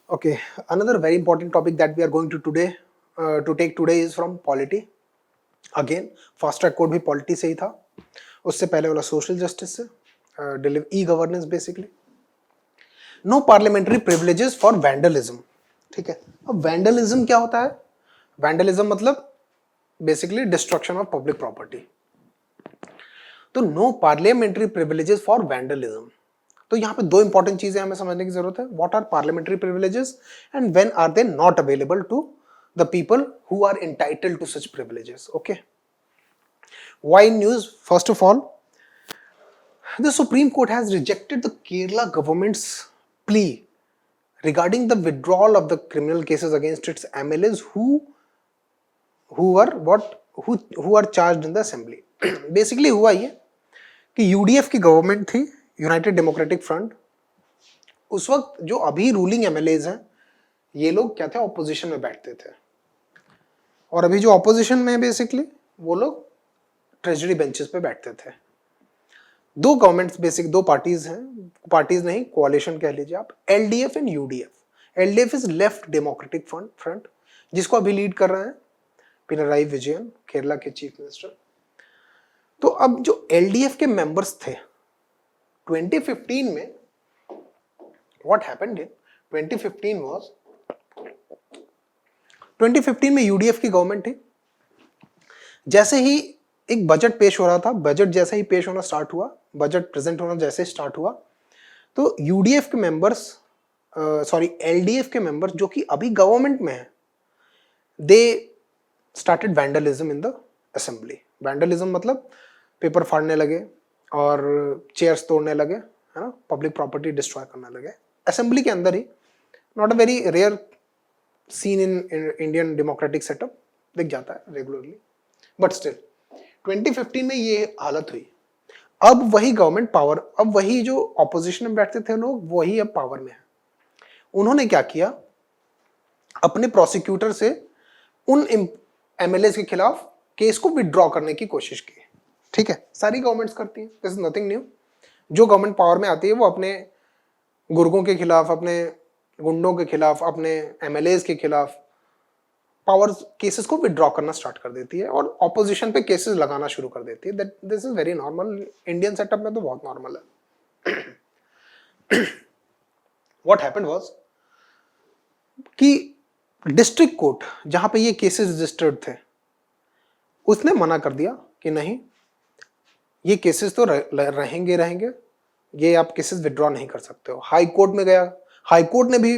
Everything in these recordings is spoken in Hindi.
Okay, another very important topic that we are going to take today is from polity. Again, fast track code भी पॉलिटी से ही था, उससे पहले वाला सोशल जस्टिस से, e governance basically. No parliamentary privileges for vandalism. ठीक है, अब वैंडलिज्म क्या होता है? वैंडलिज्म मतलब basically destruction of public property. तो no parliamentary privileges for vandalism. तो यहाँ पे दो इंपॉर्टेंट चीजें हमें समझने की जरूरत है. What are parliamentary privileges and when are they not available to the people who are entitled to such privileges. Okay, why news? First of all, the Supreme Court has rejected the Kerala government's plea regarding the withdrawal of the criminal cases against its MLAs who are charged in the assembly. Basically हुआ ये कि यूडीएफ की गवर्नमेंट थी, यूनाइटेड डेमोक्रेटिक फ्रंट. उस वक्त जो अभी रूलिंग एमएलएज हैं, ये लोग क्या थे? ऑपोजिशन में बैठते थे. और अभी जो ऑपोजिशन में बेसिकली वो लोग ट्रेजरी बेंचेस पे बैठते थे. दो गवर्नमेंट्स, बेसिक दो पार्टीज हैं, पार्टीज नहीं, कोalition कह लीजिए आप, LDF and UDF. LDF is left democratic front, जिसको अभी लीड कर रहे हैं पिनराई विजयन, केरला के चीफ मिनिस्टर. तो अब जो एलडीएफ के मेंबर्स थे 2015 में, व्हाट हैपेंड इन 2015 वाज, 2015 में यूडीएफ की गवर्नमेंट थी. जैसे ही एक बजट पेश हो रहा था, बजट जैसे ही पेश होना स्टार्ट हुआ, बजट प्रेजेंट होना जैसे स्टार्ट हुआ, तो यूडीएफ के मेंबर्स, एलडीएफ के मेंबर्स जो कि अभी गवर्नमेंट में है, they started vandalism in the assembly. Vandalism मतलब पेपर फाड़ने लगे और चेयर्स तोड़ने लगे, है ना, पब्लिक प्रॉपर्टी डिस्ट्रॉय करने लगे असेंबली के अंदर ही. Not a very rare scene in Indian democratic setup, दिख जाता है रेगुलरली, बट स्टिल 2015 में ये हालत हुई. अब वही गवर्नमेंट पावर, अब वही जो ऑपोजिशन में बैठते थे लोग, वही अब पावर में है. उन्होंने क्या किया? अपने प्रोसिक्यूटर से उन एमएलए के खिलाफ केस को विड्रॉ करने की कोशिश की. ठीक है, सारी गवर्नमेंट्स करती हैं, दिस इज नथिंग न्यू. जो गवर्नमेंट पावर में आती है वो अपने गुर्गों के खिलाफ, अपने गुंडों के खिलाफ, अपने एमएलए के खिलाफ पावर केसेस को विड्रॉ करना स्टार्ट कर देती है और ऑपोजिशन पे केसेस लगाना शुरू कर देती है. That this is very normal. Indian setup में तो बहुत नॉर्मल है. व्हाट हैपेंड वाज कि डिस्ट्रिक्ट कोर्ट जहां पे ये केसेस रजिस्टर्ड थे, उसने मना कर दिया कि नहीं, ये केसेस तो रहेंगे, ये आप केसेस विड्रॉ नहीं कर सकते हो. हाई कोर्ट में गया, हाई कोर्ट ने भी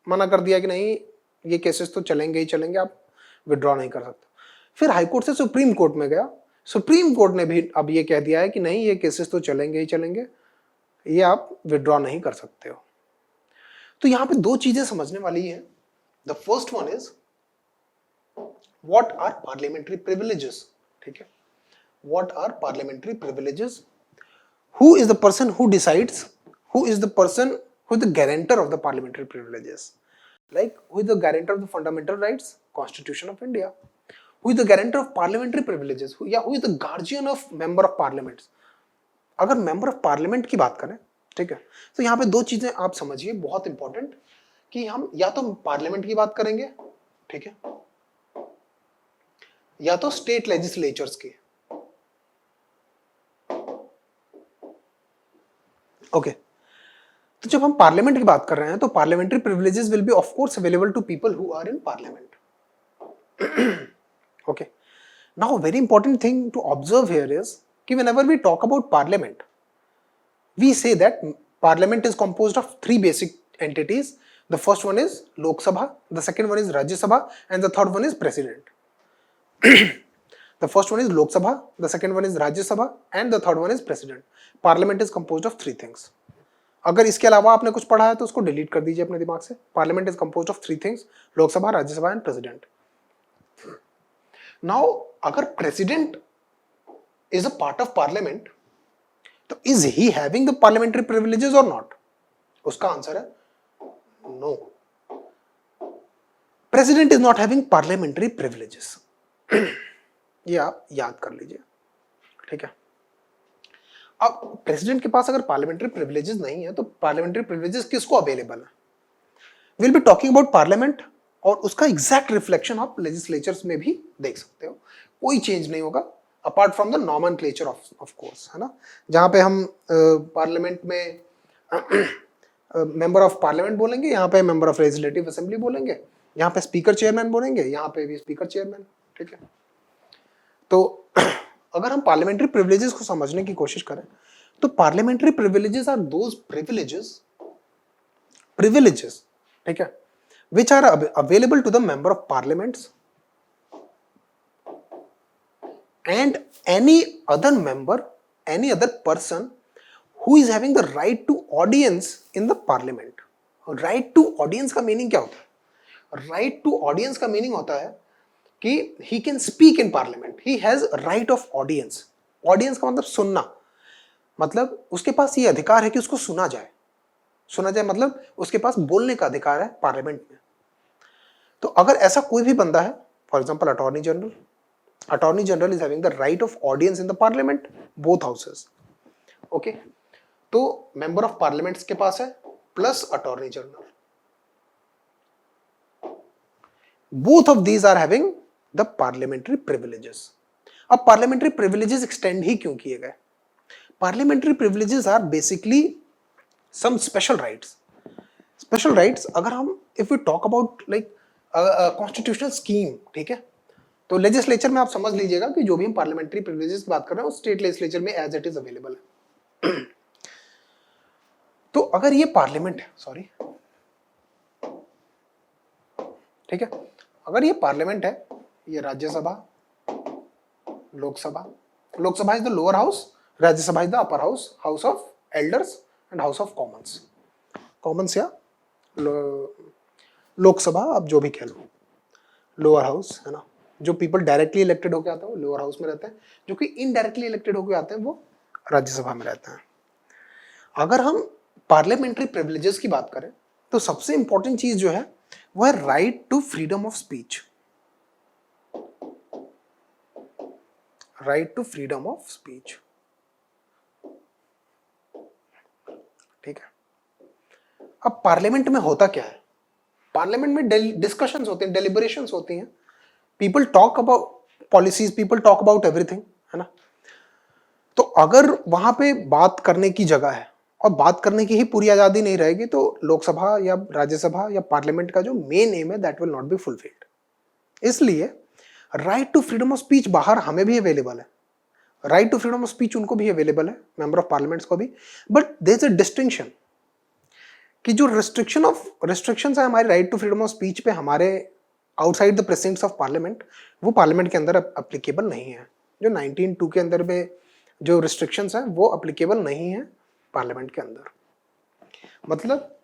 मना कर दिया कि नहीं, ये केसेस तो चलेंगे ही चलेंगे, आप विड्रॉ नहीं कर सकते. फिर हाई कोर्ट से सुप्रीम कोर्ट में गया, सुप्रीम कोर्ट ने भी अब ये कह दिया है कि नहीं, ये केसेस तो चलेंगे ही चलेंगे, ये आप विड्रॉ नहीं कर सकते हो. तो यहां पे दो चीजें समझने वाली है. The first one is what are parliamentary privileges. ठीक है, what are parliamentary privileges? Who is the person who decides? Who is the person who is the guarantor of the parliamentary privileges? Like, who is the guarantor of the fundamental rights? Constitution of India. Who is the guarantor of parliamentary privileges? Who is the guardian of member of parliament? अगर member of parliament की बात करें, ठीक है, तो यहाँ पे दो चीजें आप समझिए बहुत इंपॉर्टेंट, कि हम या तो पार्लियामेंट की बात करेंगे, ठीक है, या तो स्टेट लेजिस्लेचर्स की. ओके, तो जब हम पार्लियामेंट की बात कर रहे हैं तो parliamentary privileges will be of course available to people who are in parliament. Okay, now very important thing to observe here is कि whenever we talk about parliament, we say that parliament is composed of three basic entities. The first one is Lok Sabha, the second one is Rajya Sabha, and the third one is president. The first one is Lok Sabha, the second one is Rajya Sabha, and the third one is President. Parliament is composed of three things. अगर इसके अलावा आपने कुछ पढ़ा है तो उसको डिलीट कर दीजिए अपने दिमाग से. Parliament is composed of three things: लोक Sabha, Rajya Sabha and president. Now अगर president is a part of parliament, तो is he having the parliamentary privileges और नॉट? उसका आंसर है no. President is not having parliamentary privileges. ये आप याद कर लीजिए, ठीक है. अब प्रेसिडेंट के पास अगर पार्लियामेंट्री प्रिविलेजेस नहीं है तो पार्लियामेंट्री प्रिविलेजेस किसको अवेलेबल है? Will be talking about parliament, और उसका एग्जैक्ट रिफ्लेक्शन आप लेजिस्लेचर्स में भी देख सकते हो, कोई चेंज नहीं होगा apart from the nomenclature of course, है ना, जहां पे हम पार्लियामेंट में मेंबर ऑफ पार्लियामेंट बोलेंगे, यहाँ पे मेंबर ऑफ लेजिस्लेटिव असेंबली बोलेंगे, यहाँ पे स्पीकर चेयरमैन बोलेंगे, यहाँ पे भी स्पीकर चेयरमैन, ठीक है। तो अगर हम पार्लियामेंट्री प्रिविलेजेस को समझने की कोशिश करें तो parliamentary privileges are those privileges, ठीक है, which are available to the member of parliaments and any other member, any other person who is having the right to audience in the parliament. right to audience का meaning क्या होता है? right to audience का meaning होता है कि he can speak in parliament, he has right of audience. audience का मतलब सुनना, मतलब उसके पास ये अधिकार है कि उसको सुना जाए, मतलब उसके पास बोलने का अधिकार है पार्लियामेंट में। तो अगर ऐसा कोई भी बंदा है, for example attorney general is having the right of audience in the parliament, both houses, okay. तो मेंबर ऑफ पार्लियामेंट्स के पास है plus attorney general, both of these are having the parliamentary privileges. अब पार्लियामेंट्री प्रिविलेजेस एक्सटेंड ही क्यों किए गए? Parliamentary privileges are basically some special rights. अगर हम if we talk about like constitutional scheme, ठीक है, तो लेजिस्लेचर में आप समझ लीजिएगा कि जो भी हम पार्लियामेंट्री प्रिविलेजेस की बात कर रहे हैं वो स्टेट लेजिस्लेचर में एज इट इज अवेलेबल है। तो अगर ये पार्लियामेंट है, सॉरी, ठीक है, अगर ये पार्लियामेंट है, ये Rajya Sabha, Lok Sabha is the lower house, Rajya Sabha is the upper house, house of elders and House of Commons या लोकसभा आप जो भी कह लो, लोअर हाउस, है ना, जो पीपल डायरेक्टली इलेक्टेड होकर आते हैं वो लोअर हाउस में रहते हैं, जो कि इनडायरेक्टली इलेक्टेड होकर आते हैं वो राज्यसभा में रहते हैं। अगर हम पार्लियामेंट्री प्रिविलेजेस की बात करें तो सबसे इंपॉर्टेंट चीज जो है वो है right to freedom of speech, right to freedom of speech, ठीक है। अब पार्लियामेंट में होता क्या है? पार्लियामेंट में डिस्कशंस होते हैं, डेलिबरेशंस होती हैं, people talk about policies, people talk about everything, है ना। तो अगर वहां पे बात करने की जगह है और बात करने की ही पूरी आजादी नहीं रहेगी तो लोकसभा या राज्यसभा या पार्लियामेंट का जो मेन एम है that will not be fulfilled. इसलिए right to freedom of speech बाहर हमें भी अवेलेबल है, right to freedom of speech उनको भी अवेलेबल है, मेंबर ऑफ पार्लियामेंट्स को भी, but there is a distinction कि जो रिस्ट्रिक्शंस है हमारे right to freedom of speech पे हमारे outside the presidents of parliament, वो पार्लियामेंट के अंदर अप्लीकेबल नहीं है। जो 19(2) के अंदर में जो रिस्ट्रिक्शंस हैं वो अप्लीकेबल नहीं है पार्लियामेंट के अंदर। मतलब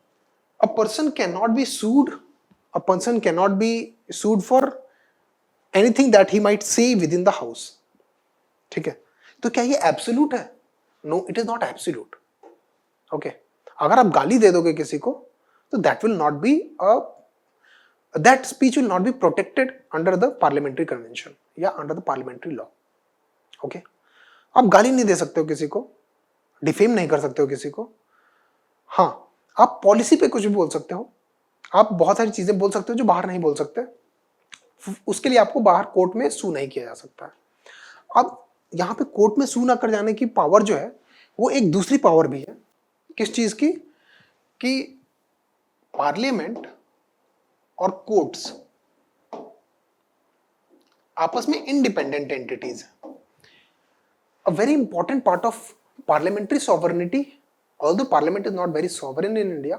a person can not be sued for anything that he might say with in the house, ठीक है। तो क्या ये एब्सोल्यूट है? No, it is not absolute, okay. अगर आप गाली दे दोगे किसी को तो that speech will not be protected under the parliamentary convention या under the parliamentary law, okay. आप गाली नहीं दे सकते हो किसी को, डिफेम नहीं कर सकते हो किसी को। हाँ, आप पॉलिसी पे कुछ भी बोल सकते हो, आप बहुत सारी चीजें बोल सकते हो जो बाहर नहीं बोल सकते, उसके लिए आपको बाहर कोर्ट में सू नहीं किया जा सकता है। अब यहाँ पे कोर्ट में सू ना कर जाने की पावर जो है वो एक दूसरी पावर भी है, किस चीज की, कि पार्लियामेंट और कोर्ट्स आपस में इंडिपेंडेंट एंटिटीज है। अ very important part of parliamentary sovereignty, although parliament is not very sovereign in India,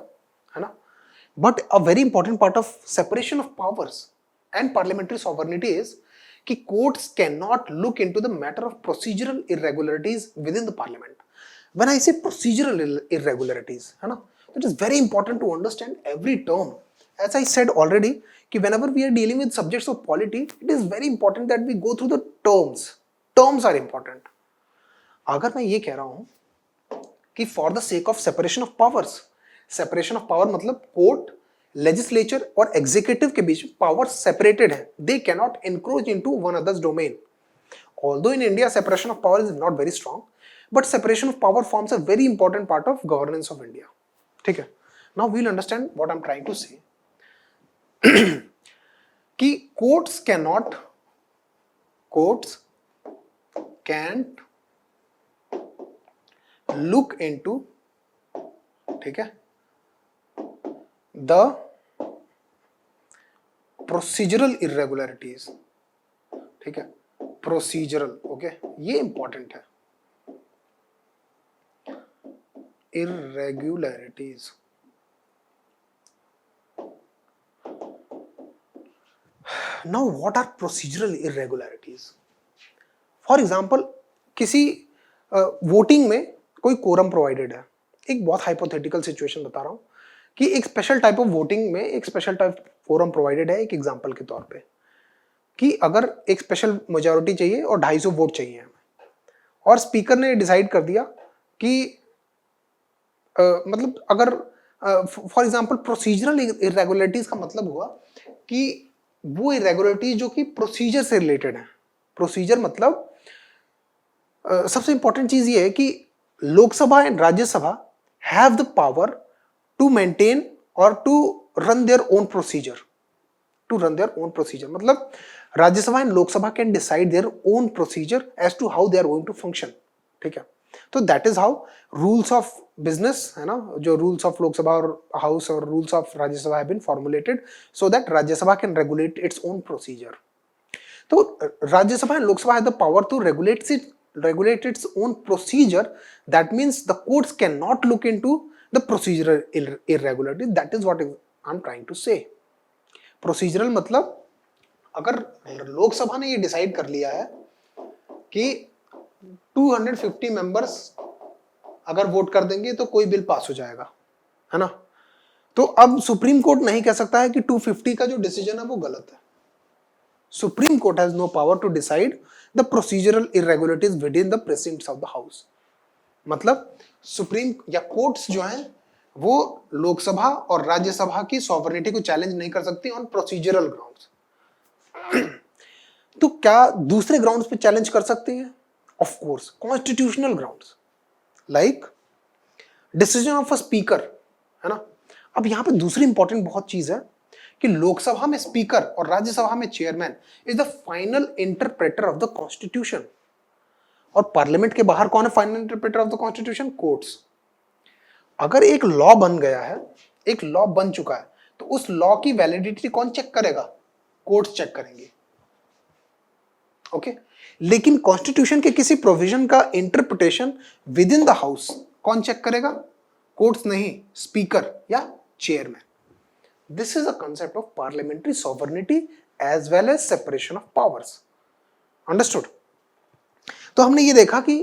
है ना, but a very important part of separation of powers and parliamentary sovereignty is कि courts cannot look into the matter of procedural irregularities within the parliament. When I say procedural irregularities, है ना, it is very important to understand every term. As I said already, कि whenever we are dealing with subjects of polity, it is very important that we go through the terms. Terms are important. अगर मैं ये कह रहा हूं कि for the sake of separation of powers, separation of power मतलब कोर्ट, लेजिस्लेचर और एग्जीक्यूटिव के बीच पावर सेपरेटेड है, they can not encroach into one others domain. Although in India separation of power is not very strong, but separation of power forms a very important part of governance of India, ठीक है। Now we will understand what I am trying to say. कि कोर्ट्स कैंट लुक इनटू, ठीक है, द प्रोसीजरल इरेगुलरिटीज, ठीक है, प्रोसीजरल, ओके, ये इंपॉर्टेंट है, irregularities. Now what are procedural irregularities? For example किसी वोटिंग में कोई कोरम प्रोवाइडेड है, एक बहुत हाइपोथेटिकल सिचुएशन बता रहा हूं कि एक स्पेशल टाइप ऑफ वोटिंग में एक स्पेशल टाइप कोरम प्रोवाइडेड है, एक एग्जांपल के तौर पे कि अगर एक स्पेशल मेजॉरिटी चाहिए और 250 वोट चाहिए हमें, और स्पीकर ने डिसाइड कर दिया कि मतलब अगर फॉर एग्जांपल प्रोसीजरल इरेगुलरिटीज का मतलब हुआ कि वो इरेगुलरिटीज जो कि प्रोसीजर से रिलेटेड है। प्रोसीजर मतलब सबसे इंपॉर्टेंट चीज ये है कि Lok Sabha and Rajya Sabha have the power to maintain और to run their own procedure, मतलब Rajya Sabha and Lok Sabha can decide their own procedure as to how they are going to function, ठीक है। तो that is how rules of business है ना, जो रूल्स ऑफ लोकसभा और हाउस और rules of Rajya Sabha have been formulated so that Rajya Sabha can regulate its own procedure. तो Rajya Sabha and Lok Sabha have the power to regulate its own procedure. That means the courts cannot look into the procedural irregularity. That is what I'm trying to say. Procedural मतलब अगर लोकसभा ने ये डिसाइड कर लिया है कि 250 मेंबर्स अगर वोट कर देंगे तो कोई बिल पास हो जाएगा, है ना, तो अब सुप्रीम कोर्ट नहीं कह सकता है कि 250 का जो डिसीजन है वो गलत है। Supreme court has no power to decide the procedural irregularities with in the presidents of the house. मतलब सुप्रीम या कोर्ट्स जो हैं वो लोकसभा और राज्यसभा की सॉवरेनिटी को चैलेंज नहीं कर सकती ऑन प्रोसीजरल ग्राउंड्स। तो क्या दूसरे ग्राउंड्स पे चैलेंज कर सकते हैं? Of course, constitutional grounds like decision of a speaker, है ना। अब यहां पे दूसरी इंपॉर्टेंट बहुत चीज है कि लोकसभा में स्पीकर और राज्यसभा में chairman is the final interpreter of the constitution, और पार्लियामेंट के बाहर कौन है final interpreter of the constitution? Courts. अगर एक लॉ बन गया है, एक लॉ बन चुका है, तो उस लॉ की वैलिडिटी कौन चेक करेगा? कोर्ट्स चेक करेंगे, ओके। लेकिन कॉन्स्टिट्यूशन के किसी प्रोविजन का interpretation with in the house कौन चेक करेगा? कोर्ट्स नहीं, स्पीकर या chairman. This is a concept of parliamentary sovereignty as well as separation of powers. Understood? तो हमने ये देखा कि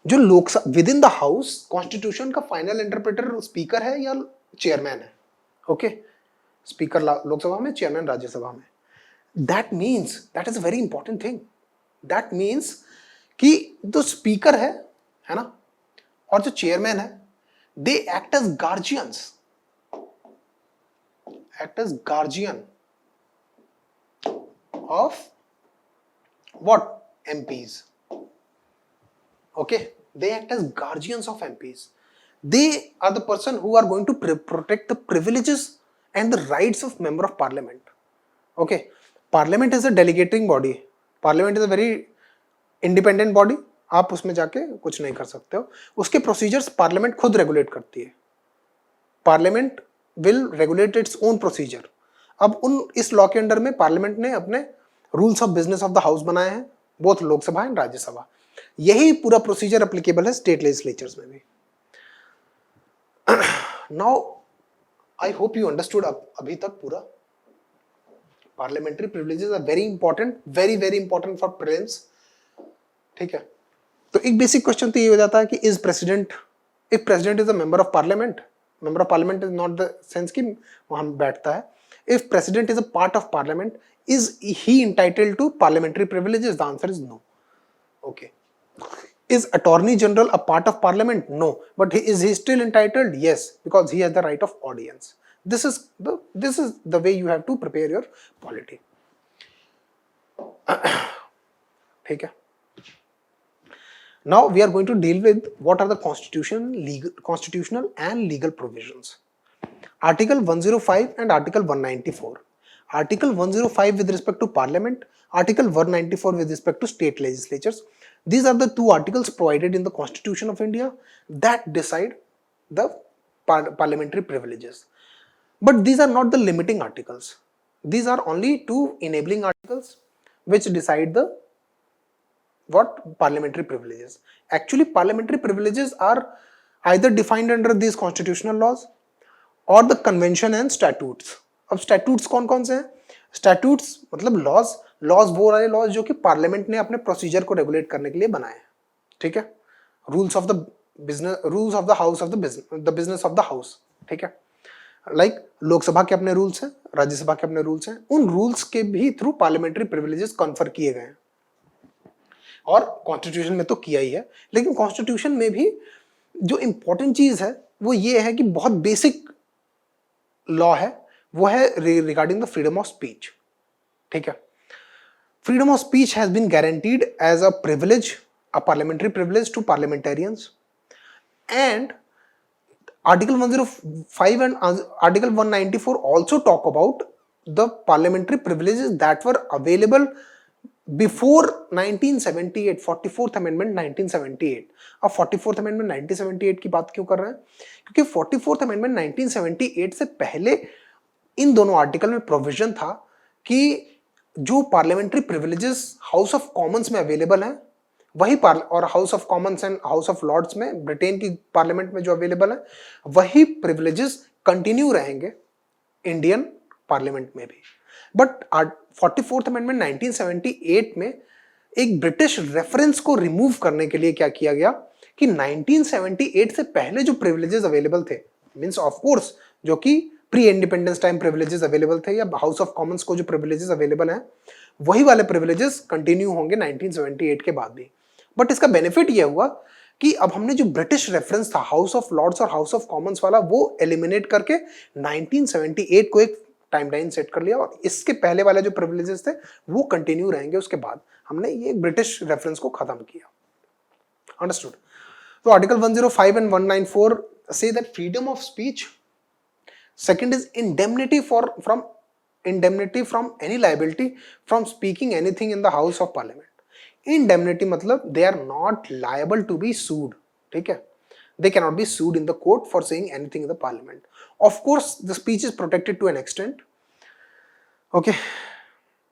जो Lok Sabha with in the house constitution का फाइनल इंटरप्रेटर स्पीकर है या चेयरमैन है, ओके। स्पीकर लोकसभा में, चेयरमैन राज्यसभा में। That means, that is a very important thing, that means कि जो स्पीकर है ना, और जो चेयरमैन है, they act as guardians, act as guardian of what? MPs. Okay, they act as guardians of MPs. They are the person who are going to protect the privileges and the rights of member of parliament. Okay, parliament is a delegating body. Parliament is a very independent body. आप उसमें जाके कुछ नहीं कर सकते हो, उसके प्रोसीजर्स पार्लियामेंट खुद रेगुलेट करती है। Parliament will regulate its own procedure. अब इस लॉ के अंडर में पार्लियामेंट ने अपने rules of business of the house बनाए हैं, बोथ लोकसभा एंड राज्यसभा। यही पूरा प्रोसीजर एप्लीकेबल है स्टेट लेजिस्लेचर्स में भी। Now I hope you understood अभी तक पूरा। Parliamentary privileges are very important, very very important for prelims, ठीक है। तो एक बेसिक क्वेश्चन तो ये हो जाता है कि if president is a member of parliament, member of parliament is not the sense कि वहां बैठता है। If president is a part of parliament, is he entitled to parliamentary privileges? The answer is no. Okay. Is attorney general a part of parliament? No. But is he still entitled? Yes, because he has the right of audience. This is the way you have to prepare your polity. ठीक है। Now we are going to deal with what are the constitutional and legal provisions. Article 105 and Article 194 Article 105 with respect to Parliament, Article 194 with respect to state legislatures. These are the two articles provided in the Constitution of India that decide the parliamentary privileges. But these are not the limiting articles. These are only two enabling articles which decide the what parliamentary privileges. Actually, parliamentary privileges are either defined under these constitutional laws और द कन्वेंशन एंड स्टैट्यूट्स. अब स्टैट्यूट्स कौन कौन से हैं? स्टैट्यूट्स मतलब लॉज. लॉज वो वाले लॉज जो कि पार्लियामेंट ने अपने प्रोसीजर को रेगुलेट करने के लिए बनाए हैं. ठीक है. Rules of the business, rules of the house of the business of the house. ठीक है. लाइक लोकसभा के अपने रूल्स हैं, राज्यसभा के अपने रूल्स हैं. उन रूल्स के भी थ्रू पार्लियामेंट्री प्रिविलेजेस कन्फर किए गए हैं और कॉन्स्टिट्यूशन में तो किया ही है. लेकिन कॉन्स्टिट्यूशन में भी जो इंपॉर्टेंट चीज है वो ये है कि बहुत बेसिक लॉ है, वो है regarding the freedom of speech. ठीक है. Freedom of speech has been guaranteed as a privilege, a parliamentary privilege to parliamentarians. And Article 105 and Article 194 also talk about the parliamentary privileges that were available before 1978, 44th Amendment 1978. अब 44th Amendment 1978 की बात क्यों कर रहे हैं? क्योंकि 44th Amendment 1978 से पहले इन दोनों आर्टिकल में प्रोविजन था कि जो parliamentary privileges House of Commons में अवेलेबल हैं वही और House of Commons and House of Lords में, ब्रिटेन की पार्लियामेंट में जो अवेलेबल है, वही प्रिविलेजेस कंटिन्यू रहेंगे इंडियन पार्लियामेंट में भी. बट 44th अमेंडमेंट 1978 में एक ब्रिटिश रेफरेंस को रिमूव करने के लिए क्या किया गया कि 1978 से पहले जो प्रिविलेजेस अवेलेबल थे, मींस ऑफ कोर्स जो कि pre independence time privileges available थे या हाउस ऑफ कॉमन्स को जो प्रिविलेजेस अवेलेबल हैं वही वाले प्रिविलेजेस कंटिन्यू होंगे 1978 के बाद भी. बट इसका बेनिफिट यह हुआ कि अब हमने जो ब्रिटिश रेफरेंस था हाउस ऑफ लॉर्ड्स और हाउस ऑफ कॉमन्स वाला वो एलिमिनेट करके 1978 को एक टाइमलाइन सेट कर लिया और इसके पहले वाले जो प्रिविलेजेस थे वो कंटिन्यू रहेंगे. उसके बाद हमने ये ब्रिटिश रेफरेंस को खत्म किया. अंडरस्टूड? तो आर्टिकल 105 एंड 194 से that freedom of speech. Second is indemnity from any liability from speaking anything in the house of parliament. Indemnity मतलब they are not liable to be sued. ठीक है. They cannot be sued in the court for saying anything in the parliament. Of course, the speech is protected to an extent. Okay.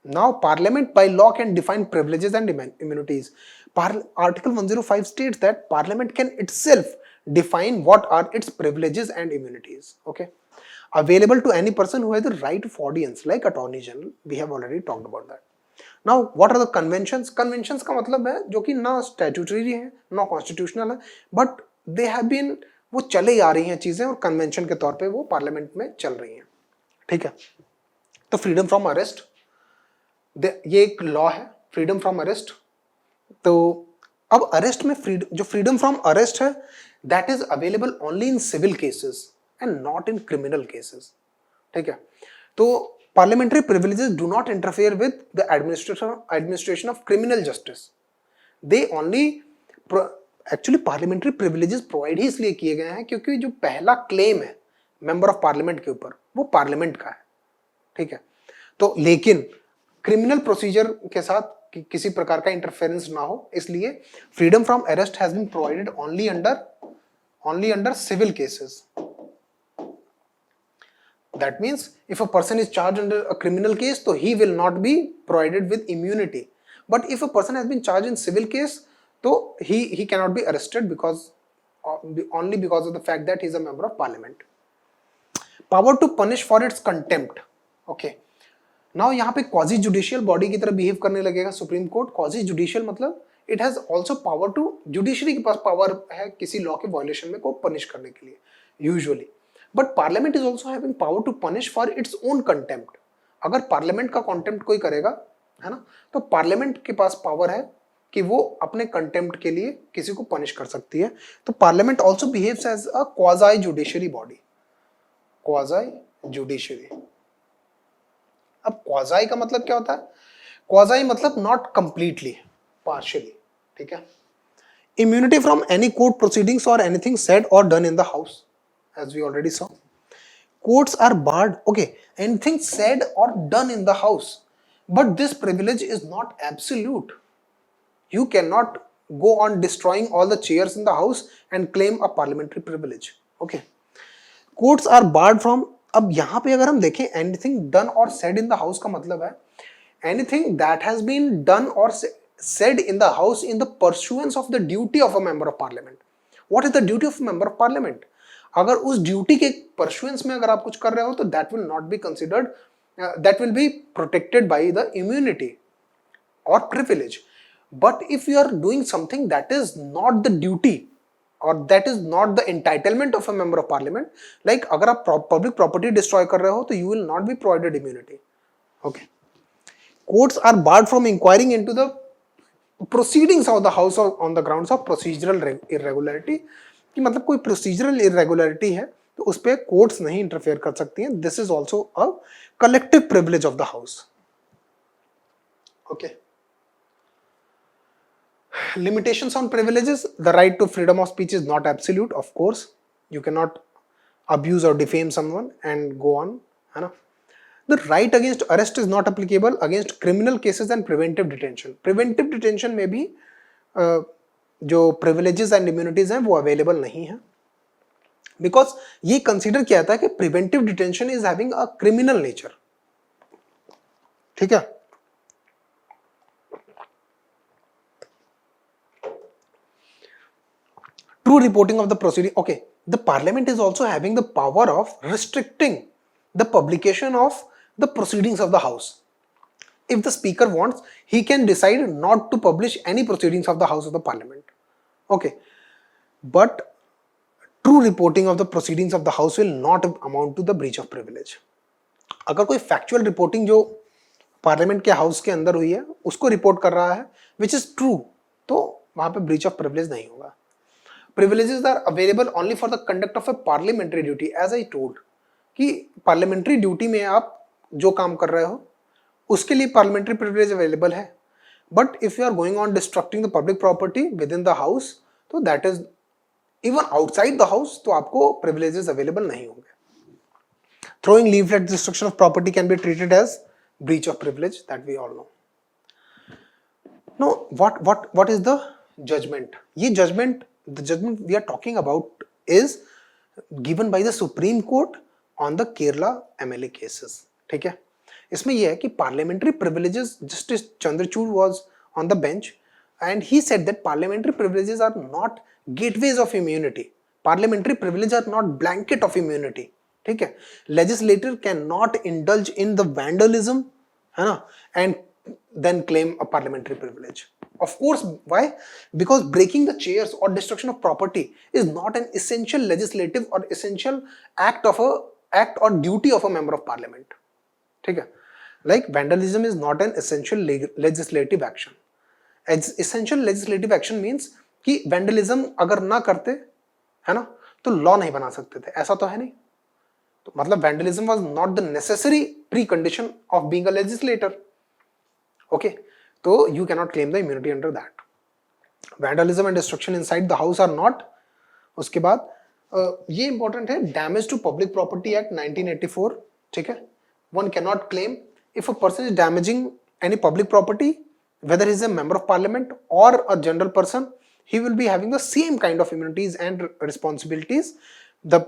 Now, parliament by law can define privileges and immunities. Article 105 states that parliament can itself define what are its privileges and immunities. Okay. Available to any person who has the right of audience, like Attorney General. We have already talked about that. Now, what are the conventions? Conventions का मतलब है जो कि ना statutory है, ना constitutional है, but दे हैव बीन, वो चले आ रही हैं चीजें और कन्वेंशन के तौर पे वो पार्लियामेंट में चल रही हैं. ठीक है. तो फ्रीडम फ्रॉम अरेस्ट, ये एक लॉ है, फ्रीडम फ्रॉम अरेस्ट. तो अब अरेस्ट में जो फ्रीडम फ्रॉम अरेस्ट है that is available only in civil cases and not in criminal cases. ठीक है. तो parliamentary privileges do not interfere with the administration of criminal justice. They only actually parliamentary privileges provide ही इसलिए किए गए हैं क्योंकि जो पहला क्लेम है मेंबर ऑफ पार्लियामेंट के ऊपर वो पार्लियामेंट का है. ठीक है. तो लेकिन क्रिमिनल प्रोसीजर के साथ किसी प्रकार का इंटरफेरेंस ना हो इसलिए freedom from arrest has been provided only under civil cases. That means if a person is charged under a criminal case तो he will not be provided with immunity. But if a person has been charged in civil case तो he cannot be arrested only because of the fact that he is a member of parliament. Power to punish for its contempt. Okay. Now यहाँ पे quasi judicial body की तरह behave करने लगेगा सुप्रीम कोर्ट. quasi judicial मतलब it has also power to, judiciary के पास power है किसी law के violation में को punish करने के लिए usually. But parliament is also having power to punish for its own contempt. अगर parliament का contempt कोई करेगा है ना तो parliament के पास power है कि वो अपने कंटेम्प्ट के लिए किसी को पनिश कर सकती है. तो parliament also behaves as a quasi judiciary body. Quasi judiciary. अब क्वाजी का मतलब क्या होता है? क्वाजी मतलब नॉट कंप्लीटली, पार्शियली. ठीक है. Immunity from any court proceedings और एनीथिंग सेड और done in the house as we already saw. Courts are barred, okay, anything said or done in the house. But this privilege is not absolute. You cannot go on destroying all the chairs in the house and claim a parliamentary privilege. Okay. Courts are barred from, अब यहां पे अगर हम देखें anything done or said in the house का मतलब है anything that has been done or said in the house in the pursuance of the duty of a member of parliament. What is the duty of a member of parliament? अगर उस ड्यूटी के परस्युएंस में अगर आप कुछ कर रहे हो तो that will not be considered, that will be protected by the immunity or privilege. But if you are doing something that is not the duty or that is not the entitlement of a member of parliament, like अगर आप public property destroy कर रहे हो तो you will not be provided immunity. Okay. Courts are barred from inquiring into the proceedings of the house on the grounds of procedural irregularity. कि मतलब कोई procedural irregularity है तो उस पर courts नहीं interfere कर सकती हैं. This is also a collective privilege of the house. Okay. Limitations on privileges. The right to freedom of speech is not absolute, of course. You cannot abuse or defame someone and go on, है ना. The right against arrest is not applicable against criminal cases and preventive detention. Preventive detention में भी जो privileges and immunities हैं वो available नहीं है, because ये consider किया था कि preventive detention is having a criminal nature. ठीक है. True reporting of the proceeding. Okay, the parliament is also having the power of restricting the publication of the proceedings of the house. If the speaker wants, he can decide not to publish any proceedings of the house of the parliament. Okay, but true reporting of the proceedings of the house will not amount to the breach of privilege. अगर कोई factual reporting जो पार्लियामेंट के हाउस के अंदर हुई है उसको रिपोर्ट कर रहा है which is true, तो वहां पे breach of privilege नहीं होगा. Privileges are available only for the conduct of a parliamentary duty, as I told कि parliamentary duty में आप जो काम कर रहे हो उसके लिए parliamentary privilege available है. But if you are going on destructing the public property within the house, तो that is even outside the house, तो आपको privileges available नहीं होंगे. Throwing leaflet destruction of property can be treated as breach of privilege, that we all know. Now, what is the judgment? ये judgment, the judgment we are talking about is given by the Supreme Court on the Kerala MLA cases. ठीक है. इसमें यह है कि parliamentary privileges, Justice Chandrachud was on the bench and he said that parliamentary privileges are not gateways of immunity. Parliamentary privileges are not blanket of immunity. ठीक है. Legislator cannot indulge in the vandalism, है ना, and then claim a parliamentary privilege. Of course, why? Because breaking the chairs or destruction of property is not an essential legislative or essential act or duty of a member of parliament. ठीक है. Like vandalism is not an essential legislative action. Essential legislative action means कि vandalism अगर ना करते, है ना, तो law नहीं बना सकते थे. ऐसा तो है नहीं. तो मतलब vandalism was not the necessary precondition of being a legislator. Okay, so you cannot claim the immunity under that. Vandalism and destruction inside the house are not. उसके बाद ये important है, damage to public property act 1984. ठीक है. One cannot claim if a person is damaging any public property, whether he is a member of parliament or a general person, he will be having the same kind of immunities and responsibilities. The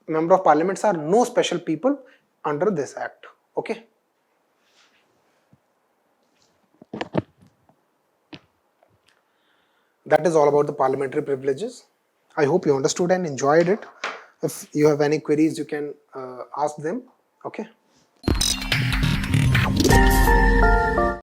member of parliaments are no special people under this act. Okay. That is all about the parliamentary privileges. I hope you understood and enjoyed it. If you have any queries, you can ask them. Okay.